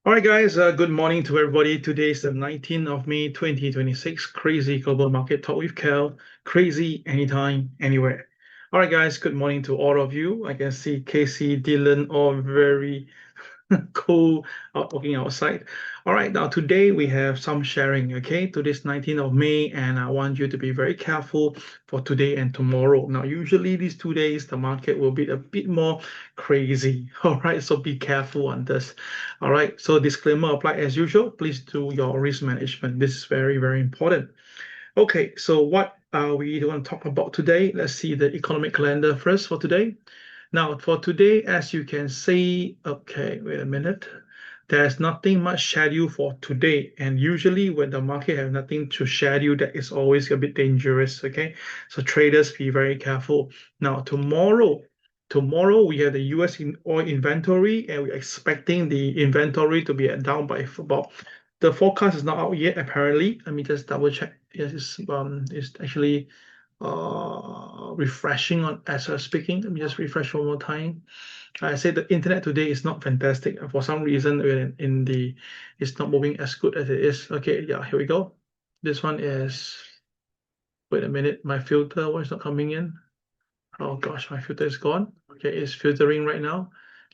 All right, guys, good morning to everybody. Today is the 19th of May, 2026. Crazy Global Market Talk with KEL. Crazy anytime, anywhere. All right, guys, good morning to all of you. I can see Casey, Dylan, all very cool out walking outside. All right, now today we have some sharing, okay? Today's 19th of May, and I want you to be very careful for today and tomorrow. Now, usually these 2 days, the market will be a bit more crazy. All right, so be careful on this. All right, so disclaimer apply as usual. Please do your risk management. This is very, very important. Okay, so what are we going to talk about today? Let's see the economic calendar first for today. Now, for today, as you can see, okay, wait a minute. There's nothing much schedule for today. And usually when the market have nothing to schedule, that is always a bit dangerous, okay? So traders be very careful. Now, tomorrow we have the US oil inventory, and we're expecting the inventory to be down by about, the forecast is not out yet, apparently. Let me just double check. Yes, it's actually refreshing on as I was speaking. Let me just refresh one more time. I say the internet today is not fantastic. For some reason, in the it's not moving as good as it is. Okay, yeah, here we go. This one is, wait a minute, my filter, why is not coming in? Oh gosh, my filter is gone. Okay, it's filtering right now.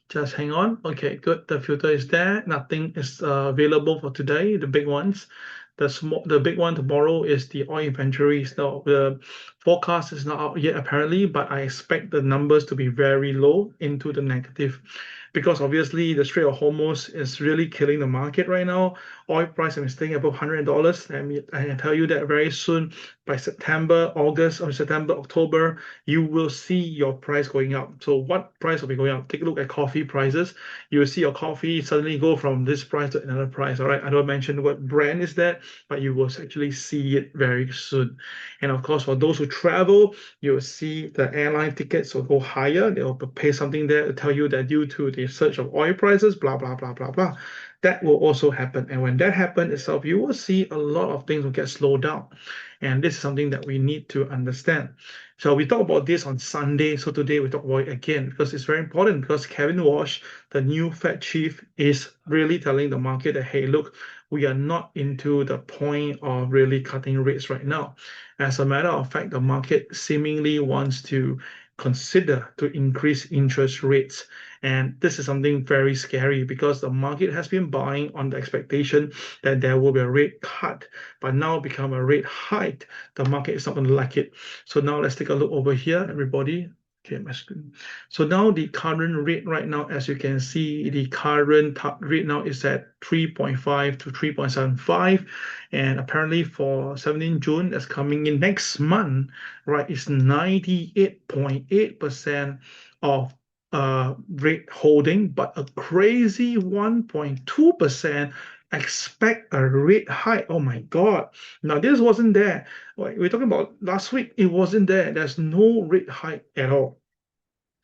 Just hang on. Okay, good. The filter is there. Nothing is available for today, the big ones. The big one tomorrow is the oil inventory. So the forecast is not out yet apparently, but I expect the numbers to be very low into the negative because obviously the Strait of Hormuz is really killing the market right now. Oil price is staying above $100. And I can tell you that very soon by September, August, or September, October, you will see your price going up. So what price will be going up? Take a look at coffee prices. You will see your coffee suddenly go from this price to another price. All right. I don't mention what brand is that, but you will actually see it very soon. And of course, for those who travel, you will see the airline tickets will go higher. They will pay something there to tell you that due to the surge of oil prices, blah, blah, blah, blah, blah. That will also happen. And when that happens itself, you will see a lot of things will get slowed down. And this is something that we need to understand. So we talked about this on Sunday. So today we talk about it again because it's very important because Kevin Walsh, the new Fed chief, is really telling the market that, hey, look, we are not into the point of really cutting rates right now. As a matter of fact, the market seemingly wants to consider to increase interest rates. And this is something very scary because the market has been buying on the expectation that there will be a rate cut, but now become a rate hike. The market is not going to like it. So now let's take a look over here, everybody. Okay, my screen. So now the current rate right now, as you can see, the current rate now is at 3.5 to 3.75. And apparently for 17 June, that's coming in next month, right, it's 98.8% of rate holding, but a crazy 1.2% expect a rate hike. Oh my God. Now, this wasn't there. We're talking about last week, it wasn't there. There's no rate hike at all.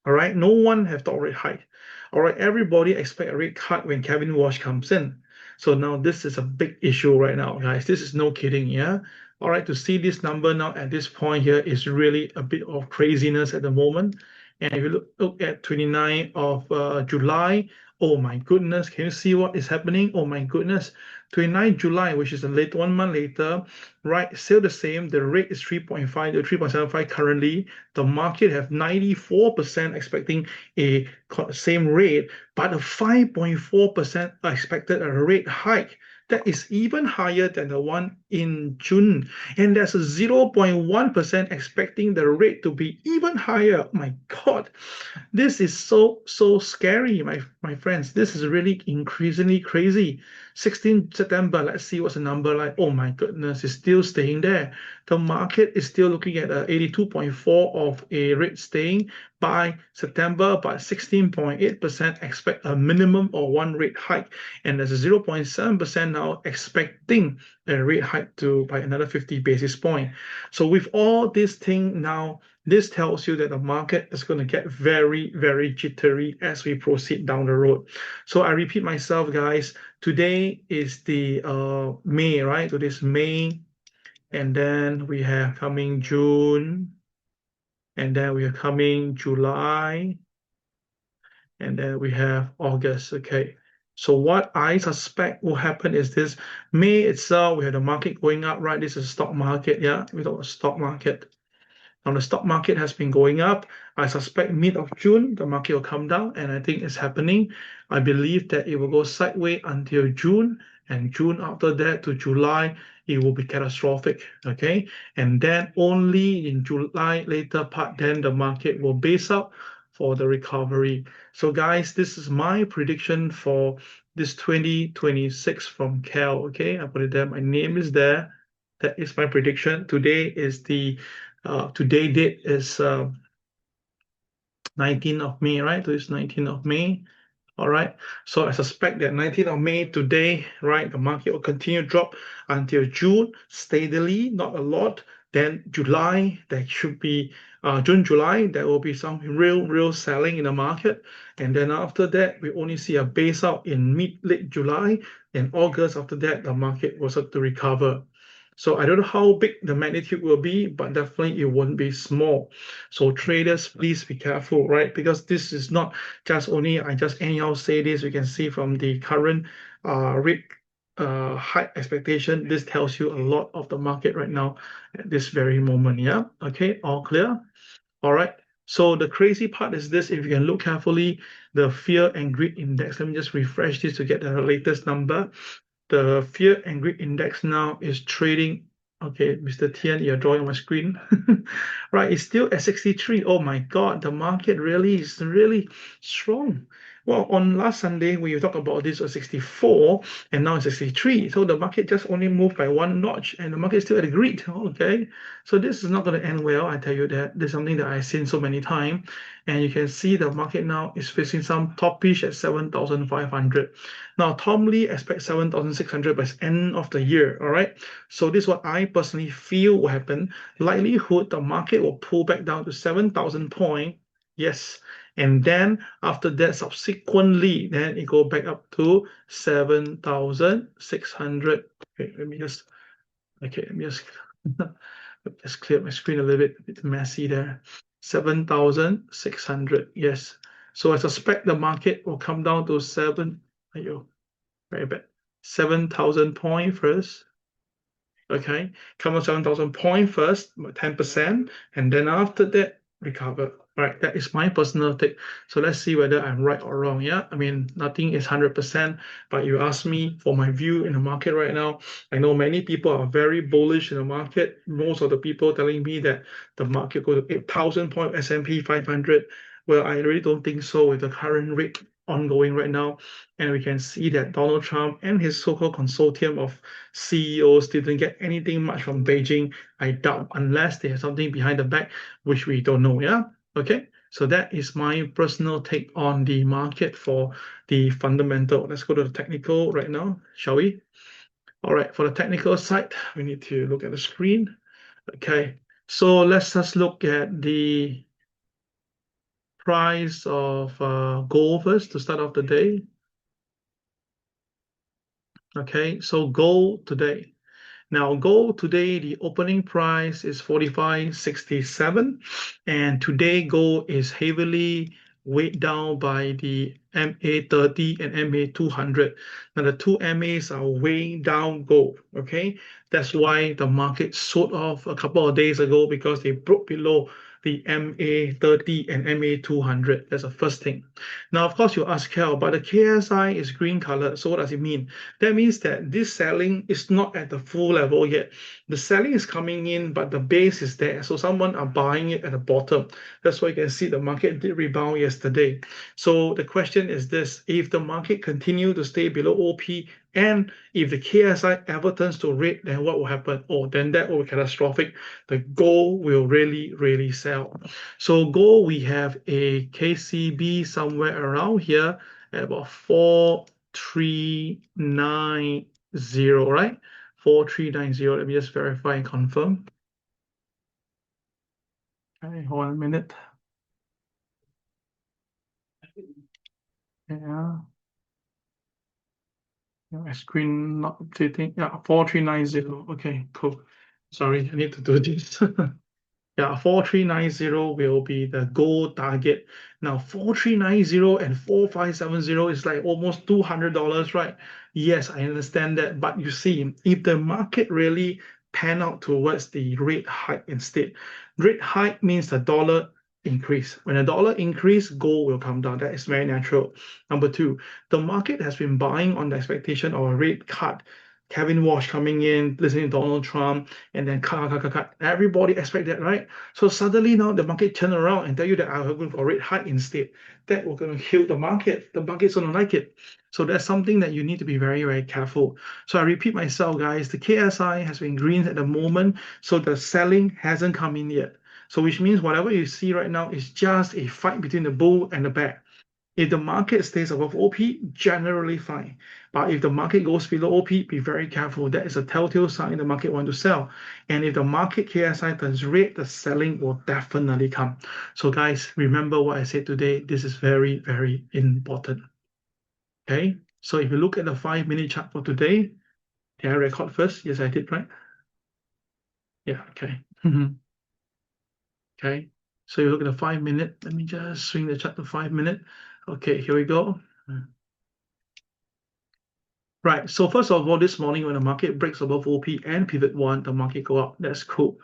All right. No one have thought rate hike. All right. Everybody expect a rate cut when Kevin Walsh comes in. So now this is a big issue right now, guys. This is no kidding. Yeah. All right. To see this number now at this point here is really a bit of craziness at the moment. And if you look at 29th of July, oh my goodness, can you see what is happening? Oh my goodness. 29th July, which is a late 1 month later, right? Still the same. The rate is 3.5 to 3.75 currently. The market have 94% expecting a same rate, but a 5.4% expected a rate hike. That is even higher than the one in June. And there's a 0.1% expecting the rate to be even higher. Oh my God, this is so scary, my friends. This is really increasingly crazy. 16 September, let's see what's the number like. Oh my goodness, it's still staying there. The market is still looking at 82.4 of a rate staying by September, but 16.8% expect a minimum or one rate hike, and there's a 0.7% now expecting a rate hike to by another 50 basis point. So with all this thing now, this tells you that the market is going to get very, very jittery as we proceed down the road. So I repeat myself, guys. Today is the May, right? Today's May, and then we have coming June, and then we are coming July, and then we have August. Okay. So what I suspect will happen is this May itself, we have the market going up, right? This is stock market, yeah. We talk about stock market. Now the stock market has been going up. I suspect mid of June, the market will come down, and I think it's happening. I believe that it will go sideways until June, and June after that to July, it will be catastrophic. Okay. And then only in July, later part, then the market will base up for the recovery. So guys, this is my prediction for this 2026 from KEL. Okay, I put it there. My name is there. That is my prediction. Today date is 19th of May, right? So it's 19th of May. All right. So I suspect that 19th of May today, right, the market will continue to drop until June steadily, not a lot. Then July, there should be June, July, there will be some real selling in the market. And then after that, we only see a base out in late July. And August, after that, the market will start to recover. So I don't know how big the magnitude will be, but definitely it won't be small. So traders, please be careful, right? Because this is not just only I just anyhow say this. You can see from the current rate high expectation. This tells you a lot of the market right now at this very moment. Yeah. Okay. All clear. All right. So the crazy part is this. If you can look carefully, the fear and greed index. Let me just refresh this to get the latest number. The fear and greed index now is trading. Okay, Mr. Tian, you're drawing on my screen. Right, it's still at 63. Oh my God, the market really is really strong. Well, on last Sunday, we talked about this was 64, and now it's 63. So the market just only moved by one notch, and the market is still at a grid. Okay, so this is not going to end well. I tell you that. This is something that I've seen so many times, and you can see the market now is facing some topish at 7,500. Now, Tom Lee expects 7,600 by the end of the year. All right. So this is what I personally feel will happen. Likelihood the market will pull back down to 7,000 point. Yes. And then after that, subsequently, then it go back up to 7,600. Okay, let me just just clear my screen a little bit messy there. 7,600. Yes. So I suspect the market will come down to very bad. 7,000 point first. Okay. Come on, 7,000 point first, 10%, and then after that, recover. All right, that is my personal take. So let's see whether I'm right or wrong. Yeah, I mean, nothing is 100%, but you ask me for my view in the market right now. I know many people are very bullish in the market. Most of the people telling me that the market go to 8,000 point S&P 500. Well, I really don't think so with the current rate ongoing right now. And we can see that Donald Trump and his so-called consortium of CEOs didn't get anything much from Beijing. I doubt, unless they have something behind the back, which we don't know. Yeah. Okay. So that is my personal take on the market for the fundamental. Let's go to the technical right now, shall we? All right. For the technical side, we need to look at the screen. Okay. So let's just look at the price of gold first to start off the day. Okay, so gold today. Now, gold today, the opening price is 45.67, and today gold is heavily weighed down by the MA30 and MA200. Now, the two MAs are weighing down gold. Okay, that's why the market sold off a couple of days ago because they broke below the MA30 and MA200. That's the first thing. Now, of course, you ask Kel, but the KSI is green colored. So what does it mean? That means that this selling is not at the full level yet. The selling is coming in, but the base is there. So someone are buying it at the bottom. That's why you can see the market did rebound yesterday. So the question is this: if the market continue to stay below OP, and if the KSI ever turns to red, then what will happen? Oh, then that will be catastrophic. The gold will really sell. So gold, we have a KCB somewhere around here at about 4,390, right? 4,390. Let me just verify and confirm. Okay, hold on a minute. Yeah. My screen not updating. Yeah, 4,390. Okay, cool. Sorry, I need to do this. Yeah, 4390 will be the goal target. Now, 4390 and 4570 is like almost $200, right? Yes, I understand that. But you see, if the market really pan out towards the rate hike instead, rate hike means the dollar increase. When the dollar increase, gold will come down. That is very natural. Number two, the market has been buying on the expectation of a rate cut. Kevin Walsh coming in, listening to Donald Trump, and then cut. Everybody expect that, right? So suddenly now the market turn around and tell you that I'm going for a rate hike instead. That will going to kill the market. The market's going to like it. So that's something that you need to be very, very careful. So I repeat myself, guys, the KSI has been green at the moment, so the selling hasn't come in yet. So which means whatever you see right now is just a fight between the bull and the bear. If the market stays above OP, generally fine. But if the market goes below OP, be very careful. That is a telltale sign the market want to sell. And if the market KSI turns red, the selling will definitely come. So guys, remember what I said today. This is very, very important. Okay. So if you look at the 5-minute chart for today, did I record first? Yes, I did, right? Yeah, okay. Okay. So you look at the 5-minute. Let me just swing the chart to 5-minute. Okay, here we go. Right. So first of all, this morning when the market breaks above OP and pivot one, the market go up. That's cool.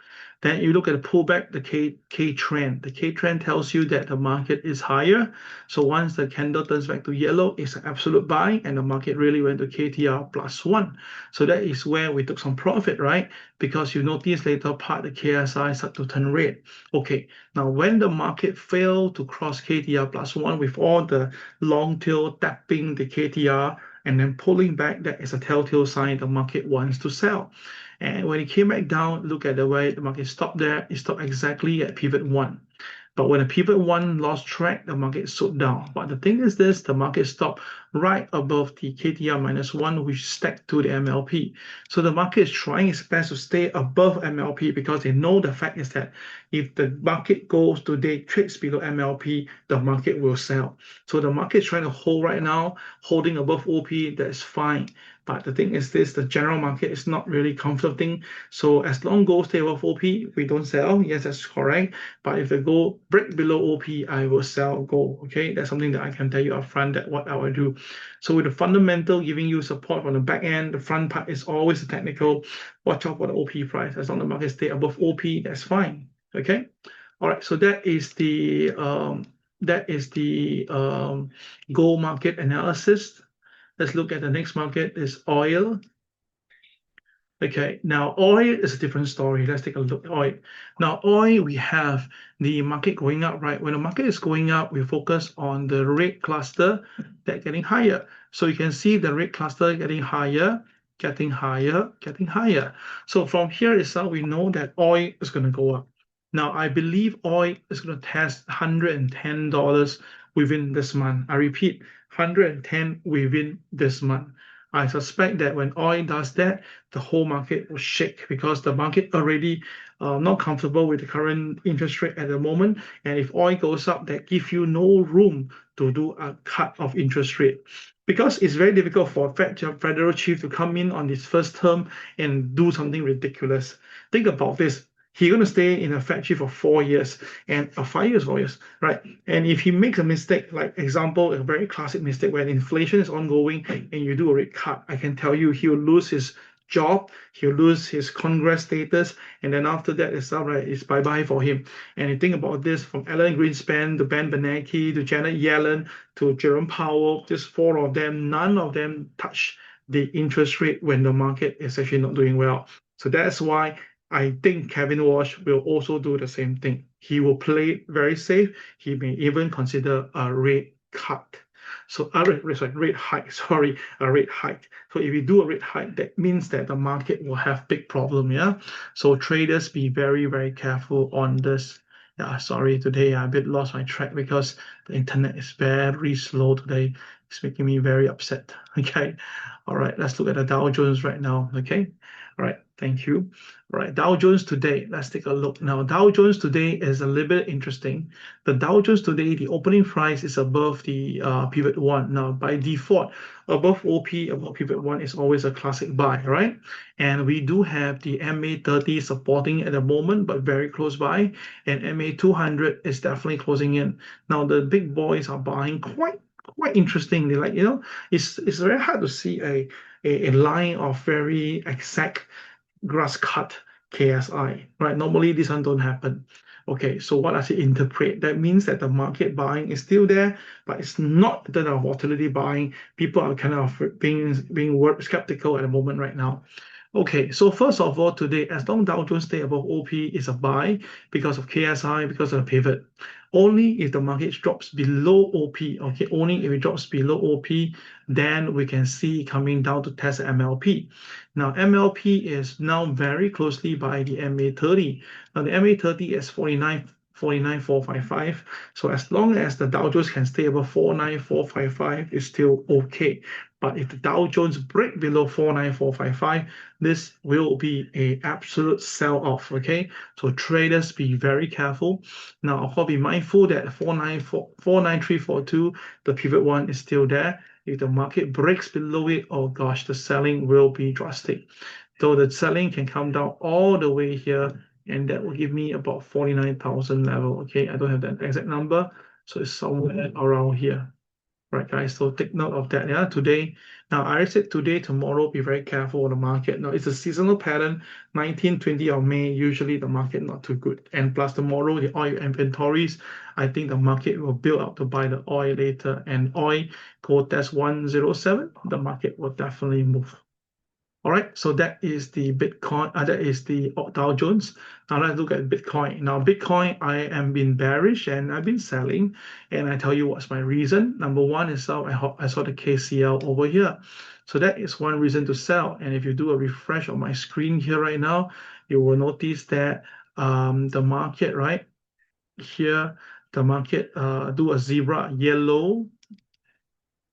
Then you look at the pullback, the K trend. The K trend tells you that the market is higher. So once the candle turns back to yellow, it's an absolute buy, and the market really went to KTR +1. So that is where we took some profit, right? Because you notice later part the KSI start to turn red. Okay. Now when the market failed to cross KTR +1 with all the long tail tapping the KTR and then pulling back, that is a telltale sign the market wants to sell. And when it came back down, look at the way the market stopped there. It stopped exactly at pivot one. But when the pivot one lost track, the market sold down. But the thing is this, the market stopped right above the KTR -1, which stacked to the MLP. So the market is trying its best to stay above MLP because they know the fact is that if the market goes today, trades below MLP, the market will sell. So the market is trying to hold right now, holding above OP, that is fine. But the thing is this, the general market is not really comforting. So as long gold stay above OP, we don't sell. Yes, that's correct. But if the gold break below OP, I will sell gold. Okay, that's something that I can tell you upfront that what I will do. So with the fundamental giving you support from the back end, the front part is always the technical. Watch out for the OP price. As long as the market stay above OP, that's fine. Okay. All right. So that is the gold market analysis. Let's look at the next market is oil. Okay, now oil is a different story. Let's take a look at oil. Now, oil, we have the market going up, right? When the market is going up, we focus on the red cluster that getting higher. So you can see the red cluster getting higher, getting higher, getting higher. So from here itself, we know that oil is going to go up. Now, I believe oil is going to test $110 within this month. I repeat, 110 within this month. I suspect that when oil does that, the whole market will shake because the market already not comfortable with the current interest rate at the moment. And if oil goes up, that gives you no room to do a cut of interest rate. Because it's very difficult for a federal chief to come in on his first term and do something ridiculous. Think about this. He's going to stay in a Fed chief for 4 years and 5 years, 4 years, right? And if he makes a mistake, like example, a very classic mistake when inflation is ongoing and you do a rate cut, I can tell you he will lose his job, he'll lose his Congress status, and then after that itself, right, it's bye-bye for him. And you think about this from Alan Greenspan to Ben Bernanke to Janet Yellen to Jerome Powell, just 4 of them, none of them touch the interest rate when the market is actually not doing well. So that's why I think Kevin Walsh will also do the same thing. He will play very safe. He may even consider a rate cut. So rate hike, sorry, a rate hike. So if you do a rate hike, that means that the market will have big problem, yeah? So traders be very, very careful on this. Yeah, sorry, today I a bit lost my track because the internet is very slow today. It's making me very upset. Okay. All right. Let's look at the Dow Jones right now. Okay. All right. Thank you. All right. Dow Jones today. Let's take a look now. Dow Jones today is a little bit interesting. The Dow Jones today, the opening price is above the pivot one. Now, by default, above OP, above pivot one is always a classic buy, right? And we do have the MA30 supporting at the moment, but very close by. And MA200 is definitely closing in. Now, the big boys are buying quite interestingly. Like, it's very hard to see a line of very exact grass cut KSI, right? Normally, this one don't happen. Okay, so what does it interpret? That means that the market buying is still there, but it's not the volatility buying. People are kind of being skeptical at the moment right now. Okay, so first of all, today, as long Dow Jones stay above OP is a buy because of KSI, because of the pivot. Only if the market drops below OP, okay, only if it drops below OP, then we can see coming down to test MLP. Now, MLP is now very closely by the MA30. Now, the MA30 is 49,455. So as long as the Dow Jones can stay above 49,455, it's still okay. But if the Dow Jones break below 49,455, this will be an absolute sell-off, okay? So traders be very careful. Now, of course, be mindful that 49342, the pivot one is still there. If the market breaks below it, oh gosh, the selling will be drastic. Though the selling can come down all the way here, and that will give me about 49,000 level, okay? I don't have that exact number, so it's somewhere around here. Right, guys, so take note of that. Yeah, today. Now, I said today, tomorrow, be very careful on the market. Now, it's a seasonal pattern. 19, 20 of May, usually the market not too good. And plus tomorrow, the oil inventories, I think the market will build up to buy the oil later. And oil go test 107, the market will definitely move. All right, so that is the Bitcoin, that is the Dow Jones. Now let's look at Bitcoin. Now, Bitcoin, I am been bearish and I've been selling, and I tell you what's my reason. Number one is I saw the KCL over here. So that is one reason to sell. And if you do a refresh on my screen here right now, you will notice that the market, right here, the market do a zebra, yellow,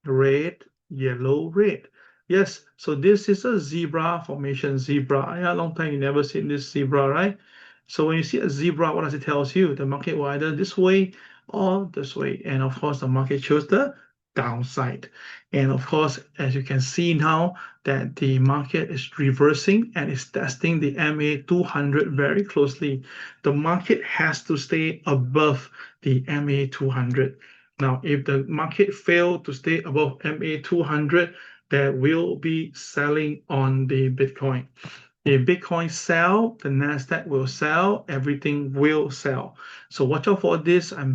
red, yellow, red. Yes, so this is a zebra formation, zebra. Yeah, long time you never seen this zebra, right? So when you see a zebra, what does it tell you? The market will either this way or this way. And of course, the market chose the downside. And of course, as you can see now, that the market is reversing and is testing the MA200 very closely. The market has to stay above the MA200. Now, if the market fail to stay above MA200, there will be selling on the Bitcoin. If Bitcoin sell, the Nasdaq will sell, everything will sell. So watch out for this. I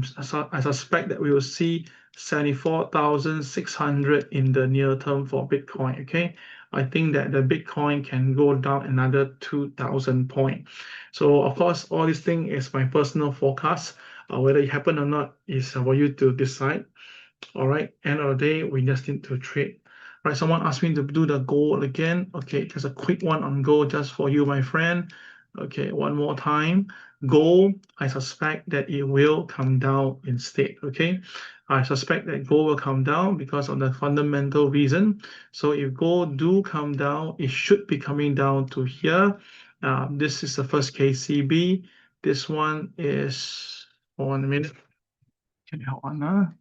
suspect that we will see 74,600 in the near term for Bitcoin. Okay, I think that the Bitcoin can go down another 2,000 points. So of course, all this thing is my personal forecast. Whether it happen or not is for you to decide. All right, end of the day, we just need to trade. Right, someone asked me to do the gold again. Okay, just a quick one on gold just for you, my friend. Okay, one more time. Gold, I suspect that it will come down instead. Okay, I suspect that gold will come down because of the fundamental reason. So if gold do come down, it should be coming down to here. This is the first KCB. This one is 1 minute. Okay, hold on.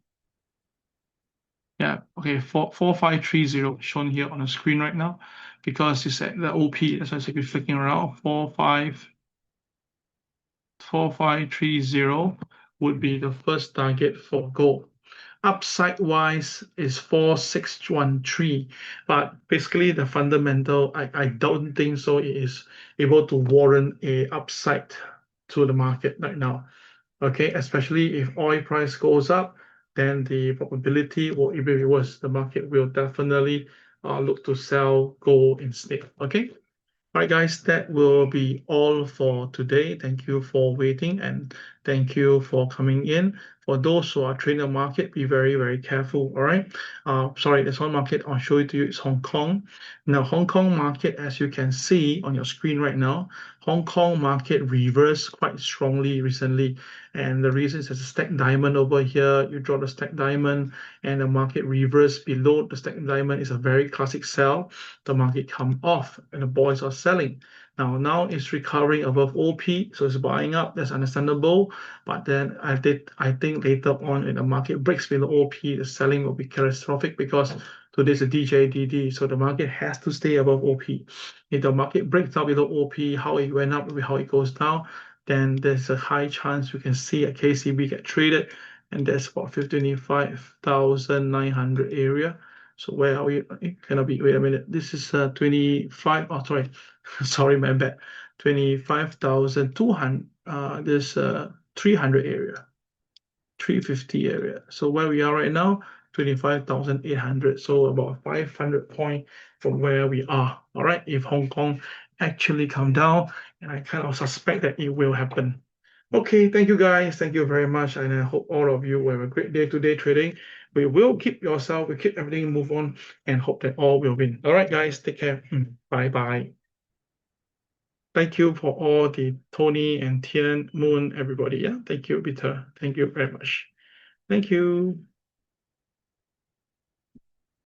Yeah, okay, 4530 shown here on the screen right now because it's at the OP. That's why it's flicking around. 4530 would be the first target for gold. Upside wise is 4613, but basically the fundamental, I don't think so it is able to warrant a upside to the market right now. Okay, especially if oil price goes up, then the probability will even be worse. The market will definitely look to sell gold instead. Okay. All right, guys, that will be all for today. Thank you for waiting, and Thank you for coming in. For those who are trading the market, be very, very careful. All right. Sorry, there's one market I'll show it to you. It's Hong Kong. Now, Hong Kong market, as you can see on your screen right now, Hong Kong market reversed quite strongly recently. And the reason is there's a stacked diamond over here. You draw the stacked diamond and the market reversed below the stacked diamond is a very classic sell. The market come off and the boys are selling. Now it's recovering above OP, so it's buying up. That's understandable. But then I think later on when the market breaks below OP, the selling will be catastrophic because today's a DJDD, so the market has to stay above OP. If the market breaks down below OP, how it went up, how it goes down, then there's a high chance we can see a KCB get traded, and that's about 25,900 area. So where are we? It cannot be. Wait a minute. This is 25. Oh, sorry. Sorry, my bad. 25,200. This 300 area, 350 area. So where we are right now, 25,800. So about 500 point from where we are. All right. If Hong Kong actually come down, and I kind of suspect that it will happen. Okay, thank you guys. Thank you very much. And I hope all of you will have a great day today trading. We will keep yourself, we keep everything move on and hope that all will win. All right, guys, take care. Bye bye. Thank you for all the Tony and Tian, Moon, everybody. Yeah, thank you, Peter. Thank you very much. Thank you.